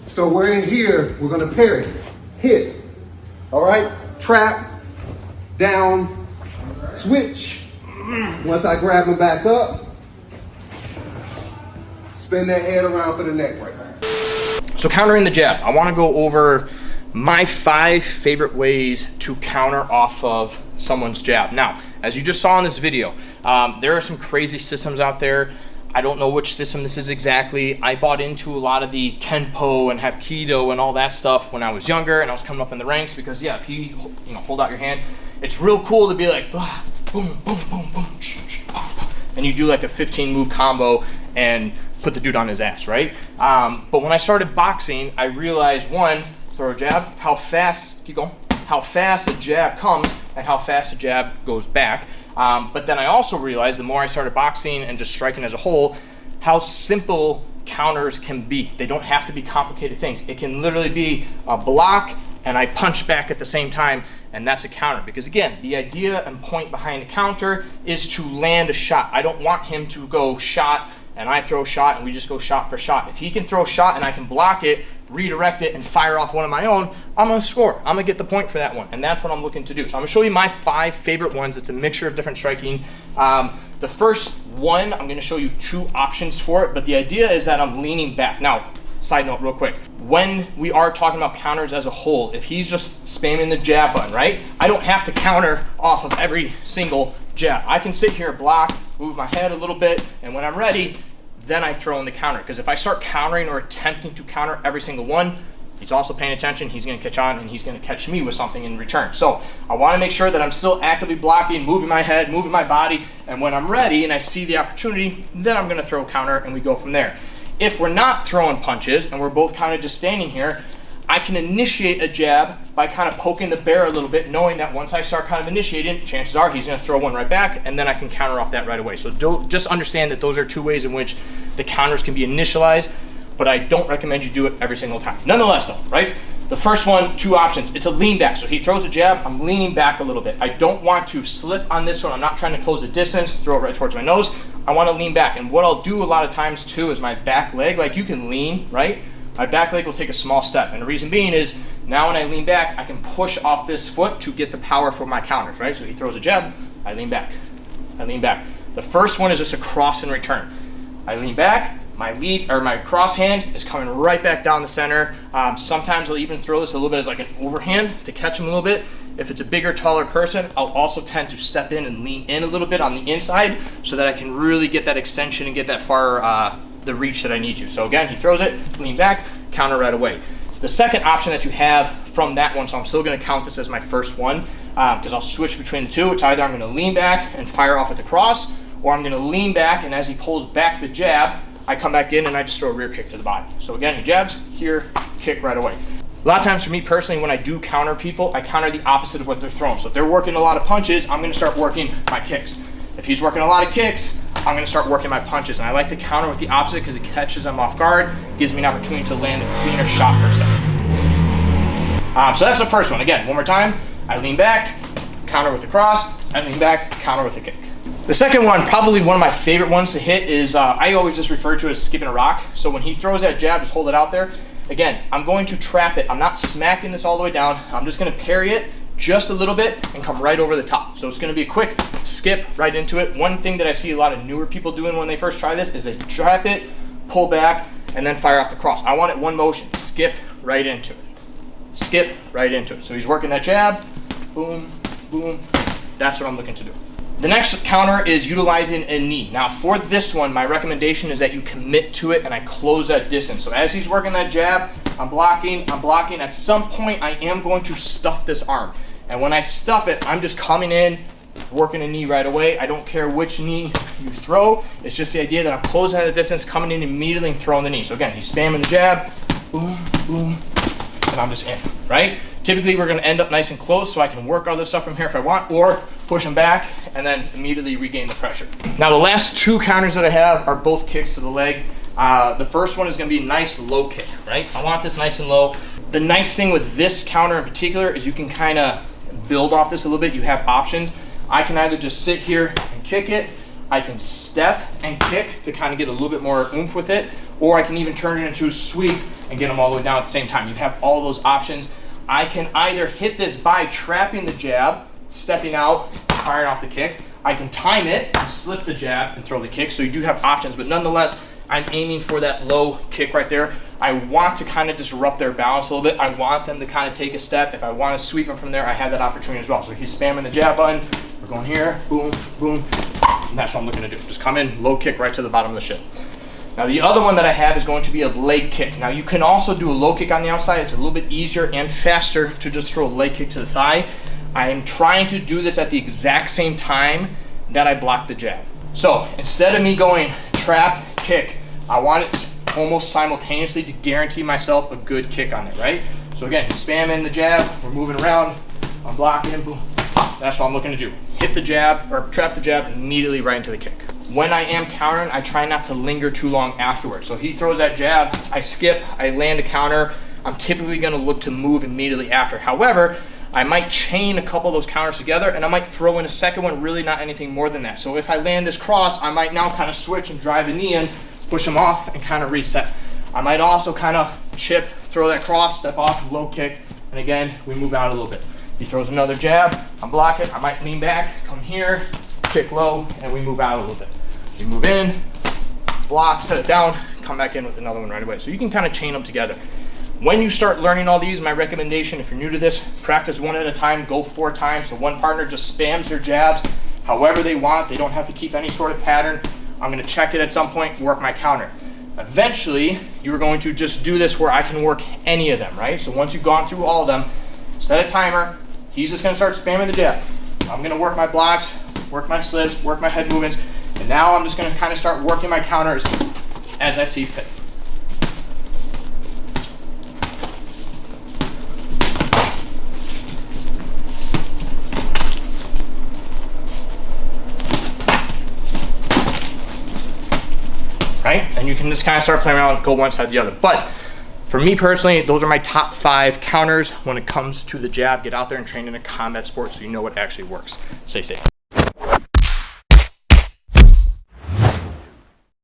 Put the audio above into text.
So we're in here, we're gonna parry, hit, all right? Trap, down, switch. Once I grab him back up, spin that head around for the neck right now. So countering the jab, I wanna go over my 5 favorite ways to counter off of someone's jab. Now, as you just saw in this video, there are some crazy systems out there. I don't know which system this is exactly. I bought into a lot of the Kenpo and Hapkido and all that stuff when I was younger and I was coming up in the ranks because yeah, if you hold out your hand, it's real cool to be like, blah, boom, boom, boom, boom, and you do like a 15 move combo and put the dude on his ass, right? But when I started boxing, I realized one, throw a jab, how fast a jab comes and how fast a jab goes back. But then I also realized the more I started boxing and just striking as a whole, how simple counters can be. They don't have to be complicated things. It can literally be a block and I punch back at the same time, and that's a counter. Because again, the idea and point behind a counter is to land a shot. I don't want him to go shot and I throw shot and we just go shot for shot. If he can throw a shot and I can block it, redirect it, and fire off one of my own, I'm gonna score. I'm gonna get the point for that one, and that's what I'm looking to do. So I'm gonna show you my 5 favorite ones. It's a mixture of different striking. The first one, I'm gonna show you 2 options for it, but the idea is that I'm leaning back. Now, side note real quick, when we are talking about counters as a whole, if he's just spamming the jab button, right? I don't have to counter off of every single jab. I can sit here, block, move my head a little bit, and when I'm ready, then I throw in the counter. Because if I start countering or attempting to counter every single one, he's also paying attention, he's gonna catch on, and he's gonna catch me with something in return. So I wanna make sure that I'm still actively blocking, moving my head, moving my body, and when I'm ready and I see the opportunity, then I'm gonna throw a counter and we go from there. If we're not throwing punches and we're both kind of just standing here, I can initiate a jab by kind of poking the bear a little bit, knowing that once I start kind of initiating, chances are he's gonna throw one right back, and then I can counter off that right away. So just understand that those are 2 ways in which the counters can be initialized, but I don't recommend you do it every single time. Nonetheless though, right? The first one, 2 options. It's a lean back. So he throws a jab, I'm leaning back a little bit. I don't want to slip on this one. I'm not trying to close the distance, throw it right towards my nose. I wanna lean back. And what I'll do a lot of times too is my back leg, like you can lean, right? My back leg will take a small step. And the reason being is now when I lean back, I can push off this foot to get the power for my counters, right? So he throws a jab, I lean back, I lean back. The first one is just a cross and return. I lean back, my cross hand is coming right back down the center. Sometimes I'll even throw this a little bit as like an overhand to catch him a little bit. If it's a bigger, taller person, I'll also tend to step in and lean in a little bit on the inside so that I can really get that extension and get that far, the reach that I need to. So again, he throws it, lean back, counter right away. The second option that you have from that one, so I'm still gonna count this as my first one, because I'll switch between the 2. It's either I'm gonna lean back and fire off at the cross, or I'm gonna lean back and as he pulls back the jab, I come back in and I just throw a rear kick to the body. So again, he jabs, here, kick right away. A lot of times for me personally, when I do counter people, I counter the opposite of what they're throwing. So if they're working a lot of punches, I'm gonna start working my kicks. If he's working a lot of kicks, I'm gonna start working my punches. And I like to counter with the opposite because it catches them off guard, gives me an opportunity to land a cleaner shot per se. So that's the first one. Again, one more time. I lean back, counter with the cross, I lean back, counter with a kick. The second one, probably one of my favorite ones to hit is, I always just refer to it as skipping a rock. So when he throws that jab, just hold it out there. Again, I'm going to trap it. I'm not smacking this all the way down. I'm just gonna parry it just a little bit and come right over the top. So it's gonna be a quick skip right into it. One thing that I see a lot of newer people doing when they first try this is they trap it, pull back, and then fire off the cross. I want it one motion, skip right into it. Skip right into it. So he's working that jab, boom, boom. That's what I'm looking to do. The next counter is utilizing a knee. Now for this one, my recommendation is that you commit to it and I close that distance. So as he's working that jab, I'm blocking. At some point, I am going to stuff this arm. And when I stuff it, I'm just coming in, working a knee right away. I don't care which knee you throw. It's just the idea that I'm closing at the distance, coming in immediately and throwing the knee. So again, he's spamming the jab, boom, boom, and I'm just in, right? Typically, we're gonna end up nice and close so I can work other stuff from here if I want, or push him back and then immediately regain the pressure. Now, the last 2 counters that I have are both kicks to the leg. The first one is gonna be a nice low kick, right? I want this nice and low. The nice thing with this counter in particular is you can kind of build off this a little bit. You have options. I can either just sit here and kick it, I can step and kick to kind of get a little bit more oomph with it, or I can even turn it into a sweep and get them all the way down at the same time. You have all those options. I can either hit this by trapping the jab, stepping out, firing off the kick. I can time it and slip the jab and throw the kick. So you do have options, but nonetheless, I'm aiming for that low kick right there. I want to kind of disrupt their balance a little bit. I want them to kind of take a step. If I want to sweep them from there, I have that opportunity as well. So he's spamming the jab button. We're going here, boom, boom. And that's what I'm looking to do. Just come in, low kick right to the bottom of the shin. Now the other one that I have is going to be a leg kick. Now you can also do a low kick on the outside. It's a little bit easier and faster to just throw a leg kick to the thigh. I am trying to do this at the exact same time that I block the jab. So instead of me going trap, kick, I want it almost simultaneously to guarantee myself a good kick on it, right? So again, spamming the jab, we're moving around, I'm blocking, boom. That's what I'm looking to do. Hit the jab, or trap the jab immediately right into the kick. When I am countering, I try not to linger too long afterwards. So he throws that jab, I skip, I land a counter. I'm typically gonna look to move immediately after. However, I might chain a couple of those counters together and I might throw in a second one, really not anything more than that. So if I land this cross, I might now kind of switch and drive a knee in, push him off and kind of reset. I might also kind of chip, throw that cross, step off, low kick, and again, we move out a little bit. He throws another jab, I'm blocking, I might lean back, come here, kick low, and we move out a little bit. We move in, block, set it down, come back in with another one right away. So you can kind of chain them together. When you start learning all these, my recommendation, if you're new to this, practice one at a time, go 4 times. So one partner just spams their jabs however they want. They don't have to keep any sort of pattern. I'm gonna check it at some point, work my counter. Eventually, you're going to just do this where I can work any of them, right? So once you've gone through all of them, set a timer. He's just gonna start spamming the jab. I'm gonna work my blocks, work my slips, work my head movements, and now I'm just gonna kind of start working my counters as I see fit. Right? And you can just kind of start playing around, go one side or the other. But for me personally, those are my top 5 counters when it comes to the jab. Get out there and train in a combat sport so you know what actually works. Stay safe.